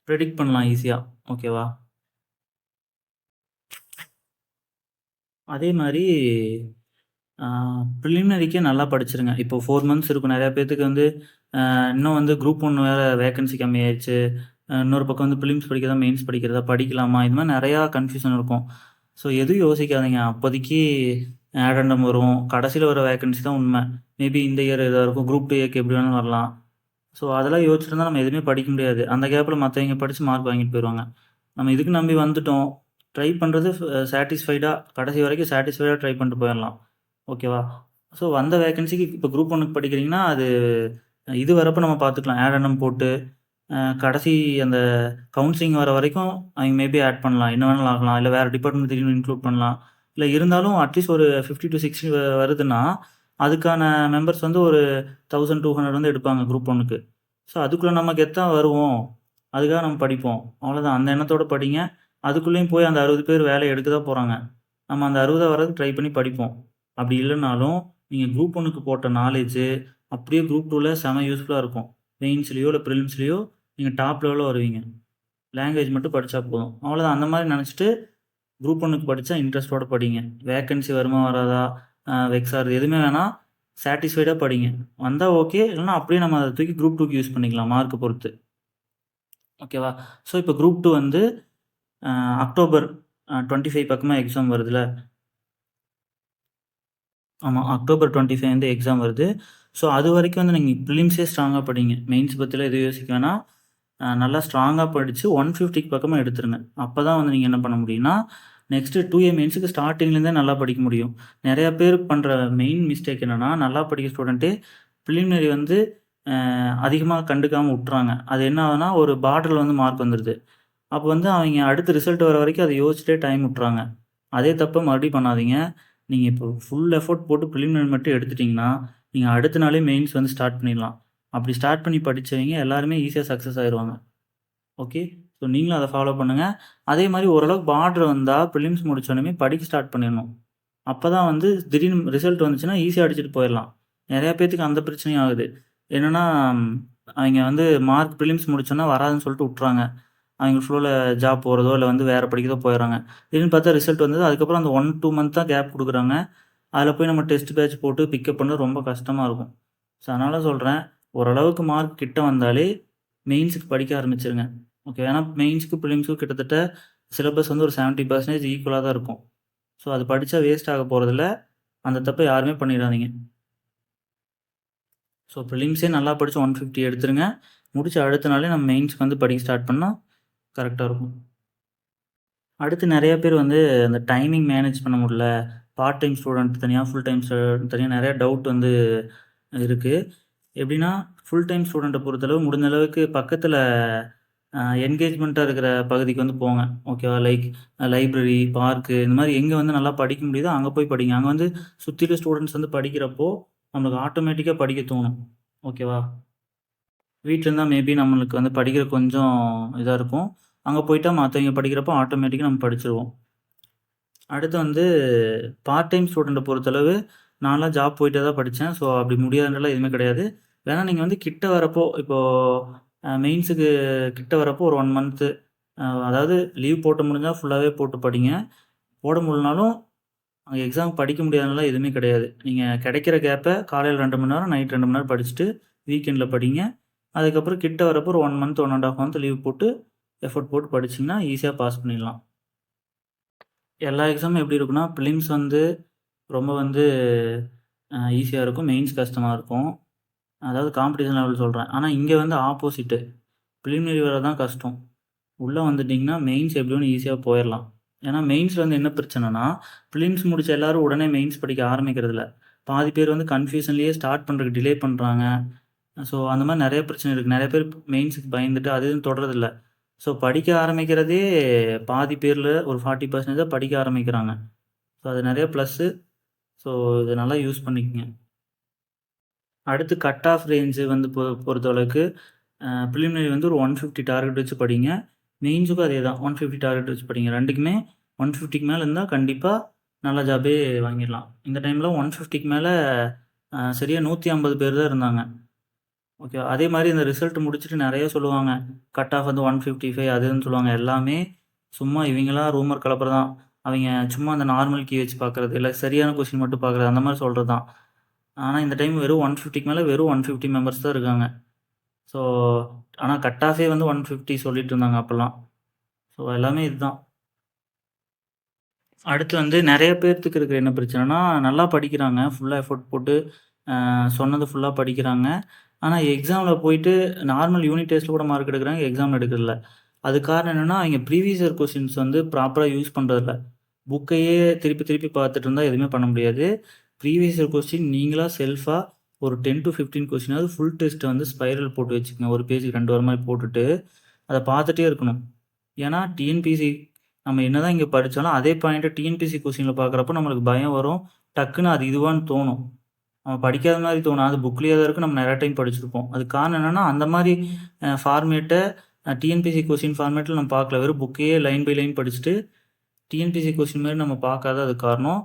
Speaker 1: ப்ரெடிக்ட் பண்ணலாம் ஈஸியா. ஓகேவா? அதே மாரி ப்ரிலிமினரிக்கே நல்லா படிச்சுருங்க. இப்போ 4 மந்த்ஸ் இருக்கும். நெறைய பேத்துக்கு வந்து இன்னும் வந்து குரூப் 1 வேற வேக்கன்சி கம்மியாயிருச்சு. இன்னொரு பக்கம் வந்து ப்ரிலிம்ஸ் படிக்கிறதா, மெயின்ஸ் படிக்கிறதா, படிக்கலாமா? இது மாரி நெறையா கன்ஃப்யூஷன் இருக்கும். ஸோ எதுவும் யோசிக்காதீங்க. அப்போதைக்கு ஆடெண்டம் வரும். கடைசியில வர வேக்கன்சி தான் உண்ம. மேபி இந்த இயர் இதா இருக்கும். குரூப் 2ஏக்கு எப்படி வேணாலும் வரலாம். ஸோ அதெல்லாம் யோசிச்சிருந்தா நம்ம எதுவுமே படிக்க முடியாது. அந்த கேப்ல மத்தவைங்க படிச்சு மார்க் வாங்கிட்டு போயிருவாங்க. நம்ம இதுக்கு நம்பி வந்துட்டோம். ட்ரை பண்றது சாட்டிஸ்ஃபைடா கடைசி வரைக்கும் சாட்டிஸ்ஃபைடா ட்ரை பண்ணிட்டு போயிரலாம். ஓகேவா? ஸோ வந்த வேக்கன்சிக்கு இப்போ குரூப் 1க்கு படிக்கிறீங்கன்னா, அது இது வரப்ப நம்ம பார்த்துக்கலாம். ஆடெண்டம் போட்டு கடைசி அந்த கவுன்சிலிங் வர வரைக்கும் அவைங்க மேபி ஆட் பண்ணலாம். என்ன வேணாலும் ஆகலாம். இல்ல வேற டிபார்ட்மெண்ட் திடீர்னு இன்க்ளூட் பண்ணலாம். இல்ல இருந்தாலும் அட்லீஸ்ட் ஒரு 50-60 வருதுன்னா, அதுக்கான மெம்பர்ஸ் வந்து ஒரு 1200 வந்து எடுப்பாங்க குரூப் 1க்கு. ஸோ அதுக்குள்ள நம்ம கெத்தா வருவோம். அதுக்காக நம்ம படிப்போம். அவ்வளோதான். அந்த எண்ணத்தோட படிங்க. அதுக்குள்ளேயும் போய் அந்த 60 பேர் வேலைய எடுக்க தான் போறாங்க. நம்ம அந்த 60 வர்றதுக்கு ட்ரை பண்ணி படிப்போம். அப்படி இல்லனாலும், நீங்க குரூப் 1க்கு போட்ட நாலேட்ஜு அப்படியே குரூப் 2ல செம யூஸ்ஃபுல்லா இருக்கும். மெயின்ஸ்லயோ, இல்ல பிரிலிம்ஸ்லயோ நீங்க டாப் லெவல்ல வருவீங்க. லாங்குவேஜ் மட்டும் படிச்சா போதும். அவ்வளோதான். அந்த மாரி நெனச்சுட்டு குரூப் 1க்கு படிச்சா இன்ட்ரெஸ்ட்டோட படிங்க. வேக்கன்சி வருமா வராதா, வெக்ஸ் ஆகுறது எதுவுமே வேணாம். சாட்டிஸ்ஃபைடா படிங்க. வந்தா ஓகே. இல்லன்னா அப்படியே நம்ம அத தூக்கி குரூப் 2க்கு யூஸ் பண்ணிக்கலாம் மார்க்க பொறுத்து. ஓகேவா? ஸோ இப்போ குரூப் 2 வந்து அக்டோபர் 25 பக்கமா எக்ஸாம் வருதுல்ல. ஆமா. அக்டோபர் 25 வந்து எக்ஸாம் வருது. ஸோ அதுவரைக்கும் வந்து நீங்க பிரிலிம்ஸே ஸ்ட்ராங்கா படிங்க. மெயின்ஸ் பத்திலாம் எதுவும் யோசிக்க வேணாம். நல்லா ஸ்ட்ராங்கா படிச்சு 150க்கு பக்கமா எடுத்துருங்க. அப்பதான் வந்து நீங்க என்ன பண்ண முடியும்னா, நெக்ஸ்ட்டு 2A மெயின்ஸுக்கு ஸ்டார்ட்டிங்லேருந்தே நல்லா படிக்க முடியும். நெறைய பேர் பண்ற மெயின் மிஸ்டேக் என்னன்னா, நல்லா படிக்கிற ஸ்டூடண்ட்டே பிரிலிமினரி வந்து அதிகமா கண்டுக்காம உட்றாங்க. அது என்ன ஆகுதுன்னா, ஒரு பார்டர்ல வந்து மார்க் வந்துருது. அப்போ வந்து அவைங்க அடுத்த ரிசல்ட் வர வரைக்கும் அத யோசிச்சுட்டே டைம் விட்டுறாங்க. அதே தப்ப மறுபடியும் பண்ணாதீங்க. நீங்க இப்போ ஃபுல் எஃபோர்ட் போட்டு பிரிலிமினரி மட்டும் எடுத்துட்டீங்கன்னா, நீங்க அடுத்த நாளே மெயின்ஸ் வந்து ஸ்டார்ட் பண்ணிடலாம். அப்படி ஸ்டார்ட் பண்ணி படிச்சவைங்க எல்லாருமே ஈஸியா சக்சஸ் ஆயிருவாங்க. ஓகே. ஸோ நீங்களும் அத ஃபாலோ பண்ணுங்க. அதே மாரி ஓரளவுக்கு பார்டர் வந்தா பிரிலிம்ஸ் முடிச்சோனமே படிக்க ஸ்டார்ட் பண்ணிடணும். அப்பதான் வந்து திடீர்னு ரிசல்ட் வந்துச்சுன்னா ஈஸியா அடிச்சுட்டு போயிரலாம். நெறைய பேத்துக்கு அந்த பிரச்சனையும் ஆகுது. என்னன்னா, அவைங்க வந்து மார்க் ப்ரிலிம்ஸ் முடிச்சோனே வராதுன்னு சொல்லிட்டு உட்றாங்க. அவைங்க ஃப்ளோல ஜாப் போறதோ, இல்ல வந்து வேற படிக்கிறதோ போயிர்றாங்க. திடீர்னு பார்த்தா ரிசல்ட் வந்தது. அதுக்கப்புறம் அந்த 1, 2 மந்த் தான் கேப் குடுக்குறாங்க. அதில போய் நம்ம டெஸ்ட் பேட்ச் போட்டு பிக்கப் பண்ணது ரொம்ப கஷ்டமா இருக்கும். ஸோ, அதனால சொல்றேன், ஓரளவுக்கு மார்க் கிட்ட வந்தாலே மெயின்ஸுக்கு படிக்க ஆரம்பிச்சுருங்க. ஓகே. ஏன்னா மெயின்ஸ்க்கு, பிலிம்ஸ்க்கும் கிட்டத்தட்ட சிலபஸ் வந்து ஒரு 70% ஈக்குவலா தான் இருக்கும். ஸோ, அது படிச்சா வேஸ்ட் ஆக போறதில்ல. அந்த தப்ப யாருமே பண்ணிறாதீங்க. ஸோ, பிலிம்ஸே நல்லா படிச்சு 150 எடுத்துருங்க. முடிச்ச அடுத்த நாளே நம்ம மெயின்ஸ்க்கு வந்து படிக்க ஸ்டார்ட் பண்ணா கரெக்ட்டா இருக்கும். அடுத்து நெறைய பேர் வந்து அந்த டைமிங் மேனேஜ் பண்ண முடியல. பார்ட் டைம் ஸ்டூடண்ட் தனியா, ஃபுல் டைம் ஸ்டூடண்ட் தனியா நெறைய டவுட் வந்து இருக்கு. எப்படின்னா, ஃபுல் டைம் ஸ்டூடண்ட்ட பொறுத்தளவு முடிஞ்ச அளவுக்கு பக்கத்துல என்கேஜ்மெண்ட்டா இருக்கிற பகுதிக்கு வந்து போங்க. ஓகேவா? லைக் லைப்ரரி, பார்க்கு இந்த மாரி எங்க வந்து நல்லா படிக்க முடியுதோ அங்க போய் படிங்க. அங்க வந்து சுத்திலும் ஸ்டூடண்ட்ஸ் வந்து படிக்கிறப்போ, நம்மளுக்கு ஆட்டோமேட்டிக்கா படிக்க தோணும். ஓகேவா? வீட்ல இருந்தா மேபி நம்மளுக்கு வந்து படிக்கிற கொஞ்சம் இதா இருக்கும். அங்க போயிட்டா மத்தவங்க படிக்கிறப்போ ஆட்டோமேட்டிக்கா நம்ம படிச்சுருவோம். அடுத்து வந்து பார்ட் டைம் ஸ்டூடண்ட்ட பொறுத்தளவு, நான்லாம் ஜாப் போயிட்டே தான் படிச்சேன். ஸோ, அப்படி முடியாதுன்றலாம் எதுவுமே கிடையாது. வேணா நீங்க வந்து கிட்ட வரப்போ, இப்போ மெயின்ஸுக்கு கிட்ட வரப்போ ஒரு 1 மந்த்து அதாவது லீவ் போட்டு முடிஞ்சா ஃபுல்லாவே போட்டு படிங்க. போட முடியலனாலும் அங்க எக்ஸாம் படிக்க முடியாதுன்னுலாம் எதுவுமே கிடையாது. நீங்க கிடைக்கிற கேப்ப காலையில 2 மணி நேரம், நைட் 2 மணி நேரம் படிச்சுட்டு, வீக்கெண்ட்ல படிங்க. அதுக்கப்புறம் கிட்ட வரப்போ ஒரு 1 மந்த், 1 1/2 மந்த் லீவ் போட்டு, எஃபோர்ட் போட்டு படிச்சீங்கன்னா, ஈஸியா பாஸ் பண்ணிடலாம். எல்லா எக்ஸாமும் எப்படி இருக்குன்னா, பிலிம்ஸ் வந்து ரொம்ப வந்து ஈஸியா இருக்கும். மெயின்ஸ் கஷ்டமா இருக்கும். அதாவது காம்படிஷன் லெவல் சொல்றேன். ஆனா இங்க வந்து ஆப்போசிட்டு. பிலிமினரி வேற தான் கஷ்டம். உள்ள வந்துட்டீங்கன்னா, மெயின்ஸ் எப்படியும் ஈஸியா போயிரலாம். ஏன்னா மெயின்ஸ்ல வந்து என்ன பிரச்சனைன்னா, பிலிம்ஸ் முடிச்ச எல்லாரும் உடனே மெயின்ஸ் படிக்க ஆரம்பிக்கிறதில்ல. பாதி பேர் வந்து கன்ஃப்யூஷன்லயே ஸ்டார்ட் பண்றதுக்கு டிலே பண்றாங்க. ஸோ அந்த மாரி நெறைய பிரச்சனை இருக்கு. நெறைய பேர் மெயின்ஸுக்கு பயந்துட்டு அது இதுன்னு தொடர்றதில்ல. ஸோ படிக்க ஆரம்பிக்கிறதே பாதி பேர்ல ஒரு 40% தான் படிக்க ஆரம்பிக்கிறாங்க. ஸோ அது நெறைய ப்ளஸ்ஸு. ஸோ இத நல்லா யூஸ் பண்ணிக்கங்க. அடுத்து கட் ஆஃப் ரேஞ்சு வந்து பொறுத்தளவுக்கு பிரிலிமினரி வந்து ஒரு 150 டார்கெட் வச்சு படிங்க. மெயின்ஸுக்கும் அதே தான் 150 டார்கெட் வச்சு படிங்க. 2க்குமே 150க்கு மேல இருந்தா கண்டிப்பா நல்ல ஜாபே வாங்கிடலாம். இந்த டைம்ல 150க்கு மேல சரியா 150 பேர் தான் இருந்தாங்க. ஓகே. அதே மாரி இந்த ரிசல்ட் முடிச்சுட்டு நெறைய சொல்லுவாங்க. கட் ஆஃப் வந்து 155 அது இதுன்னு சொல்லுவாங்க. எல்லாமே சும்மா இவைங்களா ரூமர் கலப்புறது தான். அவைங்க சும்மா அந்த நார்மல் கீ வச்சு பார்க்குறது, இல்ல சரியான கொஸ்டின் மட்டும் பார்க்குறது அந்த மாரி சொல்றது தான். ஆனா இந்த டைம் வெறும் 150க்கு மேல வெறும் 150 மெம்பர்ஸ் தான் இருக்காங்க. ஸோ ஆனா கட் ஆஃபே வந்து 150 சொல்லிட்டு இருந்தாங்க அப்பலாம். ஸோ எல்லாமே இதுதான். அடுத்து வந்து நெறைய பேத்துக்கு இருக்கிற என்ன பிரச்சனைனா, நல்லா படிக்கிறாங்க. ஃபுல்லா எஃபோர்ட் போட்டு சொன்னது ஃபுல்லா படிக்கிறாங்க. ஆனா எக்ஸாம்ல போயிட்டு நார்மல் யூனிட் டெஸ்ட்ல கூட மார்க் எடுக்குறாங்க. எக்ஸாம்ல எடுக்கறதில்ல. அதுக்கு காரணம் என்னன்னா, அவைங்க ப்ரீவியஸ் இயர் கொஸ்டின்ஸ் வந்து ப்ராப்பரா யூஸ் பண்றதில்ல. புக்கையே திருப்பி திருப்பி பார்த்துட்டு இருந்தா எதுவுமே பண்ண முடியாது. ப்ரீவியஸ் இயர் கொஸ்டின் நீங்களா செல்ஃபா ஒரு 10 டூ 15 கொஸ்டினாவது ஃபுல் டெஸ்ட்ட வந்து ஸ்பைரல் போட்டு வச்சுக்கங்க. ஒரு பேஜுக்கு 2 வர மாரி போட்டுட்டு, அத பார்த்துட்டே இருக்கணும். ஏன்னா டிஎன்பிஎஸ்சி நம்ம என்னதான் இங்க படிச்சாலும், அதே பாயிண்ட்ட டிஎன்பிஎஸ்சி கொஸ்டின்ல பார்க்குறப்போ நம்மளுக்கு பயம் வரும். டக்குனு அது இதுவான்னு தோணும். நம்ம படிக்காத மாரி தோணாது. புக்லயே தான் இருக்கும். நம்ம நெறைய டைம் படிச்சிருப்போம். அதுக்கு காரணம் என்னன்னா, அந்த மாரி ஃபார்மேட்ட டிஎன்பிஎஸ்சி கொஸ்டின் ஃபார்மேட்ல நம்ம பார்க்கல. வெறும் புக்கையே லைன் பை லைன் படிச்சுட்டு, டிஎன்பிஎஸ்சி கொஸ்டின் மாரி நம்ம பார்க்காத அதுக்கு காரணம்.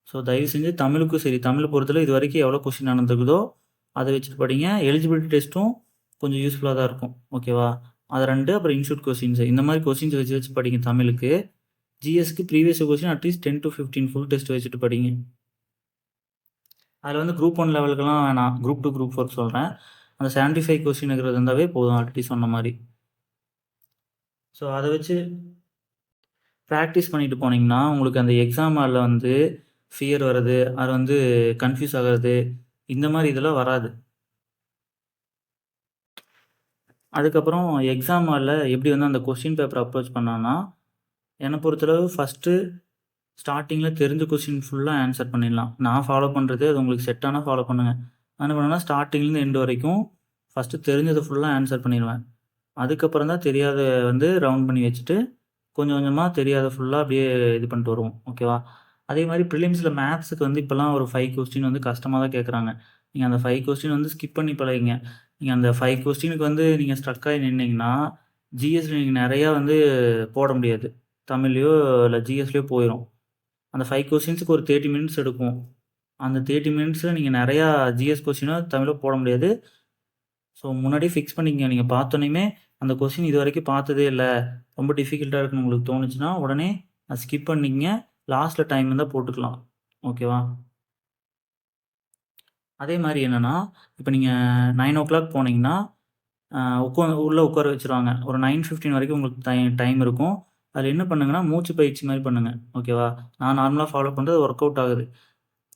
Speaker 1: ஸோ தயவு செஞ்சு தமிழுக்கும் சரி, தமிழ பொறுத்தளவு இதுவரைக்கும் எவ்வளோ கொஸ்டின் நடந்திருக்குதோ, அத வச்சுட்டு படிங்க. எலிஜிபிலிட்டி டெஸ்ட்டும் கொஞ்சம் யூஸ்ஃபுல்லா தான் இருக்கும். ஓகேவா? அது 2 அப்புறம் இன்ஸ்டிடியூட் கொஸ்டின்ஸ். இந்த மாரி கொஸ்டின்ஸ் வச்சு வச்சு படிங்க தமிழுக்கு. ஜிஎஸ்க்கு previous question at least 10 to 15 full test வச்சுட்டு படிங்க. அதில வந்து குரூப் 1 லெவலுக்குலாம் வேணாம். குரூப் 2, குரூப் 4 சொல்றேன். அந்த 75 கொஸ்டின் இருக்கிறது இருந்தாவே போதும் ஆல்ரெடி சொன்ன மாரி. ஸோ அத வச்சு பிராக்டிஸ் பண்ணிட்டு போனீங்கன்னா, உங்களுக்கு அந்த எக்ஸாம் ஹால்ல வந்து ஃபியர் வர்றது, அது வந்து கன்ஃப்யூஸ் ஆகுறது, இந்த மாரி இதெல்லாம் வராது. அதுக்கப்புறம் எக்ஸாம் ஹால்ல எப்படி வந்து அந்த கொஸ்டின் பேப்பர அப்ரோச் பண்ணலான்னா, என்ன பொறுத்தளவு ஃபர்ஸ்ட்டு ஸ்டார்ட்டிங்ல தெரிஞ்ச கொஸ்டின் ஃபுல்லா ஆன்ஸர் பண்ணிடலாம். நான் ஃபாலோ பண்றது அது உங்களுக்கு செட் ஆனா ஃபாலோ பண்ணுங்க. நான் என்ன பண்ணுவேன்னா, ஸ்டார்ட்டிங்லேருந்து எண்ட் வரைக்கும் ஃபர்ஸ்ட்டு தெரிஞ்சத ஃபுல்லா ஆன்ஸர் பண்ணிருவேன். அதுக்கப்புறம் தான் தெரியாத வந்து ரவுண்ட் பண்ணி வச்சுட்டு, கொஞ்சம் கொஞ்சமா தெரியாத ஃபுல்லா அப்படியே இது பண்ணிட்டு வருவோம். ஓகேவா? அதே மாரி பிரிலிம்ஸ்ல மேத்ஸுக்கு வந்து இப்பலாம் ஒரு 5 கொஸ்டின் வந்து கஷ்டமா தான் கேட்குறாங்க. நீங்க அந்த 5 கொஸ்டின் வந்து ஸ்கிப் பண்ணி பழகிங்க. நீங்க அந்த 5 கொஸ்டினுக்கு வந்து நீங்க ஸ்ட்ரக் ஆகி நின்னீங்கன்னா, ஜிஎஸ்ல நீங்க நெறையா வந்து போட முடியாது. தமிழ்லயோ இல்ல ஜிஎஸ்லயோ போயிரும். அந்த 5 கொஸ்டின்ஸ்க்கு ஒரு 30 மினிட்ஸ் எடுக்கும். அந்த 30 மினிட்ஸ்ல நீங்க நெறையா ஜிஎஸ் கொஸ்டினோ, தமிழோ போட முடியாது. ஸோ முன்னாடியே ஃபிக்ஸ் பண்ணிக்கங்க. நீங்க பார்த்தோனையுமே அந்த கொஸ்டின் இதுவரைக்கும் பார்த்ததே இல்ல. ரொம்ப டிஃபிகல்ட்டா இருக்குன்னு உங்களுக்கு தோணுச்சுன்னா, உடனே அத ஸ்கிப் பண்ணிக்கங்க. லாஸ்ட்ல டைம் இருந்தா போட்டுக்கலாம். ஓகேவா? அதே மாரி என்னன்னா, இப்ப நீங்க 9:00 போனீங்கன்னா, அ உள்ள உட்கார வச்சுருவாங்க. ஒரு 9:15 வரைக்கும் உங்களுக்கு டைம் இருக்கும். அதில என்ன பண்ணுங்கன்னா, மூச்சு பயிற்சி மாரி பண்ணுங்க. ஓகேவா? நான் நார்மலா ஃபாலோ பண்றது ஒர்க் அவுட் ஆகுது.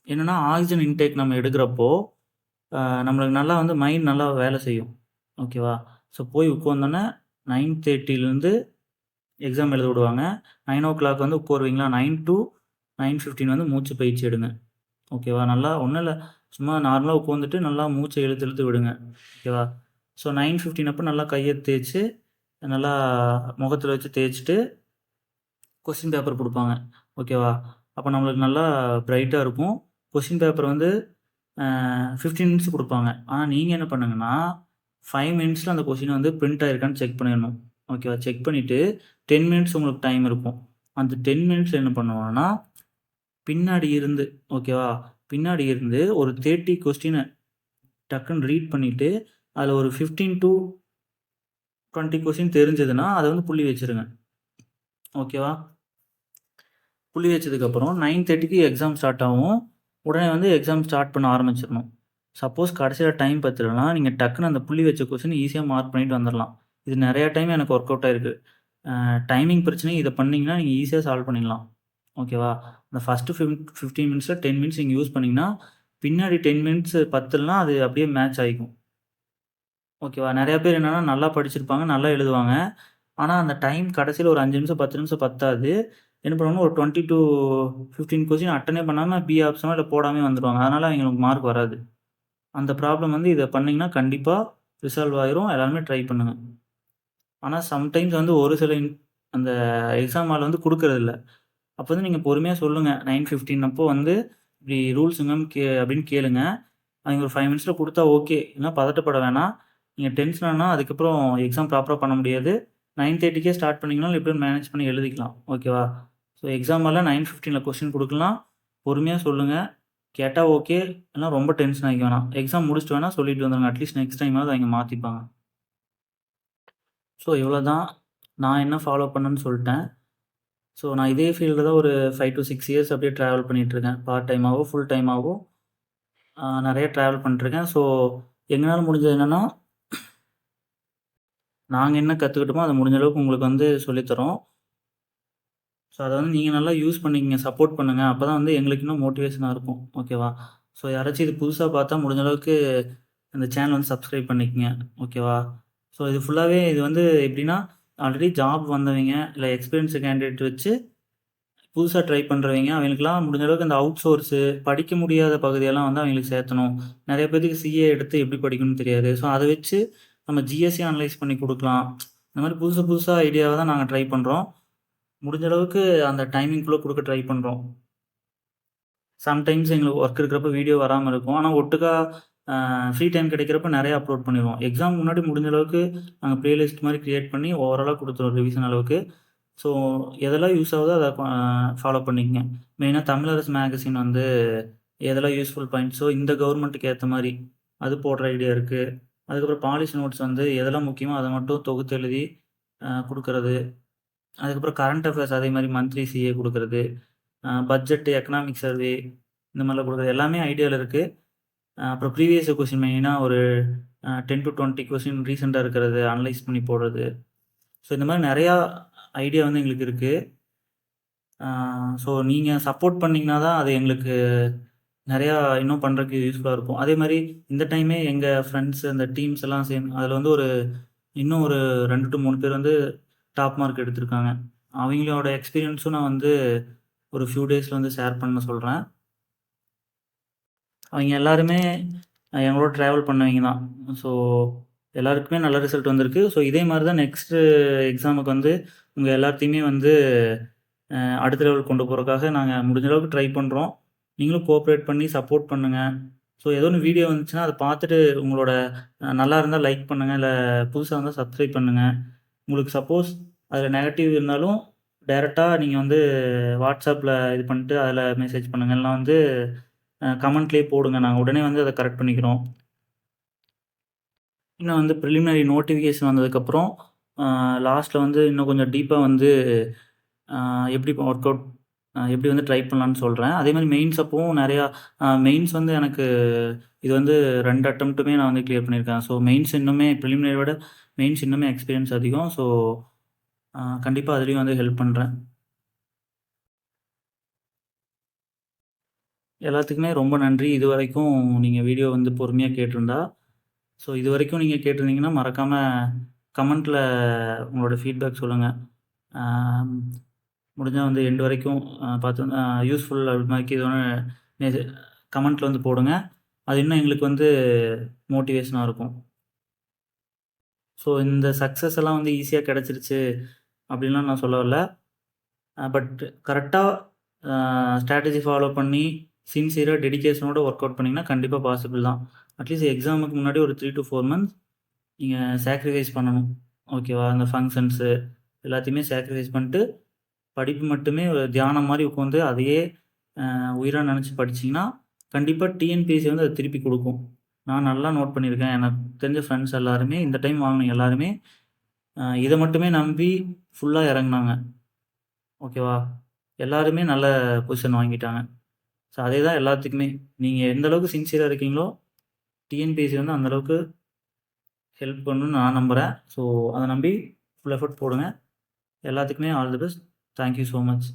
Speaker 1: என்னன்னா, ஆக்ஸிஜன் இன்டேக் நம்ம எடுக்கிறப்போ, அ நம்மளுக்கு நல்லா வந்து மைண்ட் நல்லா வேலை செய்யும். ஓகேவா? ஸோ போய் உட்காந்தோனே 9:30லேருந்து எக்ஸாம் எழுத விடுவாங்க. 9:00 வந்து உட்காருவீங்களா? 9 டூ 9:15 வந்து மூச்சு பயிற்சி எடுங்க. ஓகேவா? நல்லா ஒண்ணும் இல்ல. சும்மா நார்மலா உட்காந்துட்டு நல்லா மூச்ச இழுத்து இழுத்து விடுங்க. ஓகேவா? ஸோ 9:15 அப்ப நல்லா கைய தேய்ச்சு, நல்லா முகத்துல வச்சு தேய்ச்சுட்டு, கொஸ்டின் பேப்பர் குடுப்பாங்க. ஓகேவா? அப்ப நம்மளுக்கு நல்லா பிரைட்டா இருக்கும். கொஸ்டின் பேப்பர் வந்து 15 மினிட்ஸ் குடுப்பாங்க. ஆனா நீங்க என்ன பண்ணுங்கன்னா, 5 மினிட்ஸ்ல அந்த கொஸ்டின் வந்து பிரிண்ட் ஆயிருக்கான்னு செக் பண்ணிறணும். ஓகேவா? செக் பண்ணிட்டு 10 மினிட்ஸ் உங்களுக்கு டைம் இருக்கும். அந்த 10 மினிட்ஸ்ல என்ன பண்ணுவோம்னா, பின்னாடி இருந்து ஓகேவா? பின்னாடி இருந்து ஒரு 30 கொஸ்டின டக்குன்னு ரீட் பண்ணிட்டு, அதில ஒரு 15 டூ 20 கொஸ்டின் தெரிஞ்சதுன்னா, அத வந்து புள்ளி வச்சுருங்க. ஓகேவா? புள்ளி வச்சதுக்கப்புறம் 9:30க்கு எக்ஸாம் ஸ்டார்ட் ஆகும். உடனே வந்து எக்ஸாம் ஸ்டார்ட் பண்ண ஆரம்பிச்சிரணும். சப்போஸ் கடைசியில டைம் பத்தலன்னா, நீங்க டக்குனு அந்த புள்ளி வச்ச கொஸ்டின் ஈஸியா மார்க் பண்ணிட்டு வந்துரலாம். இது நெறைய டைம் எனக்கு ஒர்க் அவுட் ஆயிருக்கு. டைமிங் பிரச்சனை இத பண்ணீங்கன்னா, நீங்க ஈஸியா சால்வ் பண்ணிடலாம். ஓகேவா? இந்த ஃபர்ஸ்ட்டு 15 மினிட்ஸ்ல 10 மினிட்ஸ் நீங்க யூஸ் பண்ணீங்கன்னா, பின்னாடி 10 மினிட்ஸ் பத்தலன்னா, அது அப்படியே மேட்ச் ஆயிக்கும். ஓகேவா? நெறைய பேர் என்னன்னா, நல்லா படிச்சிருப்பாங்க, நல்லா எழுதுவாங்க. ஆனா, அந்த டைம் கடைசியில ஒரு 5 நிமிஷம், 10 நிமிஷம் பத்தாது. என்ன பண்ணுவாங்கன்னா, ஒரு 20 டூ 15 கொஸ்டின் அட்டெண்டே பண்ணாம பி ஆப்ஷனோ இல்ல போடாமயே வந்துருவாங்க. அதனால அவைங்களுக்கு மார்க் வராது. அந்த ப்ராப்ளம் வந்து இத பண்ணீங்கன்னா, கண்டிப்பா ரிசால்வ் ஆயிரும். எல்லாருமே ட்ரை பண்ணுங்க. ஆனா, சம்டைம்ஸ் வந்து ஒரு சில அந்த எக்ஸாம் ஹால் வந்து குடுக்குறதில்ல. அப்ப வந்து நீங்க பொறுமையா சொல்லுங்க. 9:15 அப்போ வந்து இப்டி ரூல்ஸுங்க அப்டின்னு கேளுங்க. அவைங்க ஒரு 5 மினிட்ஸ்ல குடுத்தா ஓகே. இல்லனா பதட்டப்பட வேணாம். நீங்க டென்ஷன் ஆனா அதுக்கப்புறம் எக்ஸாம் ப்ராப்பரா பண்ண முடியாது. 9:30க்கே ஸ்டார்ட் பண்ணீங்கனாலும் எப்டியும் மேனேஜ் பண்ணி எழுதிக்கலாம். ஓகேவா? ஸோ எக்ஸாம் ஹால்ல 9:15ல கொஸ்டின் குடுக்கலாம். பொறுமையா சொல்லுங்க. கேட்டா ஓகே. இல்லனா ரொம்ப டென்ஷன் ஆகிக்க வேணாம். எக்ஸாம் முடிச்சுட்டு வேணா சொல்லிட்டு வந்துருங்க. அட்லீஸ்ட் நெக்ஸ்ட் டைமாவது அவைங்க மாத்திப்பாங்க. ஸோ இவ்வளோதான். நான் என்ன ஃபாலோ பண்ணேன்னு சொல்ட்டேன். ஸோ நான் இதே ஃபீல்ட்ல தான் ஒரு 5 டூ 6 இயர்ஸ் அப்டியே ட்ராவல் பண்ணிட்டுருக்கேன். பார்ட் டைமாவோ, ஃபுல் டைமாவோ நெறைய ட்ராவல் பண்ணிட்டுருக்கேன். ஸோ எங்கனால முடிஞ்சது என்னன்னா, நாங்க என்ன கத்துக்கிட்டோமோ அத முடிஞ்ச அளவுக்கு உங்களுக்கு வந்து சொல்லி தர்றோம். ஸோ அத வந்து நீங்க நல்லா யூஸ் பண்ணிக்கங்க. சப்போர்ட் பண்ணுங்க. அப்பதான் வந்து எங்களுக்கு இன்னும் மோட்டிவேஷனா இருக்கும். ஓகேவா? ஸோ யாராச்சும் இது புதுசா பார்த்தா முடிஞ்ச அளவுக்கு இந்த சேனல் வந்து சப்ஸ்கிரைப் பண்ணிக்கங்க. ஓகேவா? ஸோ இது ஃபுல்லாவே இது வந்து எப்டின்னா, ஆல்ரெடி ஜாப் வந்தவைங்க, இல்ல எக்ஸ்பீரியன்ஸ்டு கேண்டிடேட் வச்சு புதுசா ட்ரை பண்றவைங்க, அவைங்களுக்கெல்லாம் முடிஞ்ச அளவுக்கு இந்த அவுட் சோர்ஸு, படிக்க முடியாத பகுதியெல்லாம் வந்து அவைங்களுக்கு சேர்த்தணும். நெறைய பேத்துக்கு சிஏ எடுத்து எப்படி படிக்கணும்னு தெரியாது. ஸோ அத வச்சு நம்ம ஜிஎஸ்ஸையும் அனலைஸ் பண்ணி குடுக்கலாம். இந்த மாரி புதுசு புதுசா ஐடியாவ தான் நாங்க ட்ரை பண்றோம். முடிஞ்ச அளவுக்கு அந்த டைமிங்குள்ள குடுக்க ட்ரை பண்றோம். சம்டைம்ஸ் எங்களுக்கு ஒர்க் இருக்கிறப்ப வீடியோ வராம இருக்கும். ஆனா ஒட்டுக்கா அ ஃப்ரீ டைம் கிடைக்கிறப்ப நெறைய அப்லோட் பண்ணிருவோம். எக்ஸாம் முன்னாடி முடிஞ்ச அளவுக்கு நாங்க பிளேலிஸ்ட் மாரி கிரியேட் பண்ணி ஓவராலா குடுத்துருவோம் ரிவிஷன் அளவுக்கு. ஸோ எதெல்லாம் யூஸ் ஆகுதோ அத ஃபாலோ பண்ணிக்கங்க. மெயினா தமிழரசு மேகசின் வந்து எதெல்லாம் யூஸ்ஃபுல் பாயிண்ட்ஸோ இந்த கவர்மெண்ட்டுக்கு ஏத்த மாரி அது போடுற ஐடியா இருக்கு. அதுக்கப்புறம் பாலிசி நோட்ஸ் வந்து எதெல்லாம் முக்கியமோ அத மட்டும் தொகுத்து எழுதி குடுக்குறது. அதுக்கப்புறம் கரண்ட் அஃபேர்ஸ் அதே மாரி மந்த்லி சிஏ குடுக்குறது. பட்ஜெட், எக்கனாமிக் சர்வே இந்த மாரிலாம் குடுக்குறது எல்லாமே ஐடியால இருக்கு. அப்புறம் ப்ரீவியஸ் இயர் கொஸ்டின் மெயினா ஒரு 10 டூ 20 கொஸ்டின் ரீசென்ட்டா இருக்கிறது அனலைஸ் பண்ணி போடுறது. ஸோ இந்த மாரி நெறையா ஐடியா வந்து எங்களுக்கு இருக்கு. ஸோ நீங்க சப்போர்ட் பண்ணீங்கன்னா தான் அது எங்களுக்கு நெறையா இன்னும் பண்றதுக்கு யூஸ்ஃபுல்லா இருக்கும். அதே மாரி இந்த டைமே எங்க ஃப்ரெண்ட்ஸ் அந்த டீம்ஸ் எல்லாம் சேர்ந்து அதில வந்து இன்னும் ஒரு 2 டூ 3 பேர் வந்து டாப் மார்க் எடுத்திருக்காங்க. அவைங்களோட எக்ஸ்பீரியன்ஸும் நான் வந்து ஒரு ஃபியூ டேஸ்ல வந்து ஷேர் பண்ண சொல்றேன். அவைங்க எல்லாருமே எங்களோட ட்ராவல் பண்ணவைங்க தான். ஸோ எல்லாருக்குமே நல்ல ரிசல்ட் வந்திருக்கு. ஸோ இதே மாரி தான் நெக்ஸ்ட்டு எக்ஸாமுக்கு வந்து உங்க எல்லாத்தையுமே வந்து அடுத்த லெவலுக்கு கொண்டு போறதுக்காக நாங்க முடிஞ்ச அளவுக்கு ட்ரை பண்றோம். நீங்களும் கோஆப்பரேட் பண்ணி சப்போர்ட் பண்ணுங்க. ஸோ ஏதோ ஒண்ணு வீடியோ வந்துச்சுன்னா, அத பார்த்துட்டு உங்களோட நல்லா இருந்தா லைக் பண்ணுங்க. இல்ல புதுசா இருந்தா சப்ஸ்கிரைப் பண்ணுங்க. உங்களுக்கு சப்போஸ் அதில நெகட்டிவ் இருந்தாலும், டைரக்ட்டா நீங்க வந்து WhatsAppல இது பண்ணிட்டு அதில மெசேஜ் பண்ணுங்க. இல்லனா வந்து கமெண்ட்லேயே போடுங்க. நாங்க உடனே வந்து அத கரெக்ட் பண்ணிக்கிறோம். இன்னும் வந்து ப்ரிலிமினரி நோட்டிஃபிகேஷன் வந்ததுக்கப்புறம், லாஸ்ட்ல வந்து இன்னும் கொஞ்சம் டீப்பா வந்து எப்படி ஒர்க் அவுட் எப்படி வந்து ட்ரை பண்ணலான்னு சொல்றேன். அதேமாரி மெயின்ஸ் அப்பவும் நெறையா மெயின்ஸ் வந்து எனக்கு இது வந்து 2 அட்டெம்ப்ட்டுமே நான் வந்து கிளியர் பண்ணியிருக்கேன். ஸோ மெயின்ஸ் இன்னுமே ப்ரிலிமினரி விட மெயின்ஸ் இன்னுமே எக்ஸ்பீரியன்ஸ் அதிகம். ஸோ கண்டிப்பா அதுலயும் வந்து ஹெல்ப் பண்றேன். எல்லாத்துக்குமே ரொம்ப நன்றி. இதுவரைக்கும் நீங்க வீடியோ வந்து பொறுமையா கேட்டிருந்தா. ஸோ இதுவரைக்கும் நீங்க கேட்டிருந்தீங்கன்னா, மறக்காம கமெண்ட்ல உங்களோட ஃபீட்பேக் சொல்லுங்க. ஆ முடிஞ்சா வந்து எண்ட் வரைக்கும் பார்த்து யூஸ்ஃபுல் அது மாரிக்கு எது வேணா இது கமெண்ட்ல வந்து போடுங்க. அது இன்னும் எங்களுக்கு வந்து மோட்டிவேஷனா இருக்கும். ஸோ இந்த சக்சஸ் எல்லாம் வந்து ஈஸியா கிடைச்சிருச்சு அப்டின்லாம் நான் சொல்ல வரல. பட் கரெக்ட்டா ஸ்ட்ராட்டஜி ஃபாலோ பண்ணி, சின்சியரா டெடிகேஷனோட ஒர்க் அவுட் பண்ணீங்கன்னா, கண்டிப்பா பாசிபிள் தான். அட்லீஸ்ட் எக்ஸாமுக்கு முன்னாடி ஒரு 3 to 4 மந்த்ஸ் நீங்க சாக்ரிஃபைஸ் பண்ணணும். ஓகேவா? அந்த ஃபங்ஷன்ஸு எல்லாத்தையுமே சாக்ரிஃபைஸ் பண்ணிட்டு, படிப்பு மட்டுமே ஒரு தியானம் மாரி உட்காந்து அதையே உயிரா நெனச்சு படிச்சீங்கன்னா, கண்டிப்பா டிஎன்பிஎஸ்சி வந்து அத திருப்பி குடுக்கும். நான் நல்லா நோட் பண்ணியிருக்கேன். எனக்கு தெரிஞ்ச ஃப்ரெண்ட்ஸ் எல்லாருமே, இந்த டைம் வாங்குன எல்லாருமே, இத மட்டுமே நம்பி ஃபுல்லா இறங்குனாங்க. ஓகேவா? எல்லாருமே நல்ல பொசிஷன் வாங்கிட்டாங்க. ஸோ அதே தான் எல்லாத்துக்குமே. நீங்க எந்த அளவுக்கு சின்சியரா இருக்கீங்களோ, டிஎன்பிஎஸ்சி வந்து அந்த அளவுக்கு ஹெல்ப் பண்ணும்னு நான் நம்புறேன். ஸோ அத நம்பி ஃபுல் எஃபோர்ட் போடுங்க. எல்லாத்துக்குமே all the best. Thank you so much.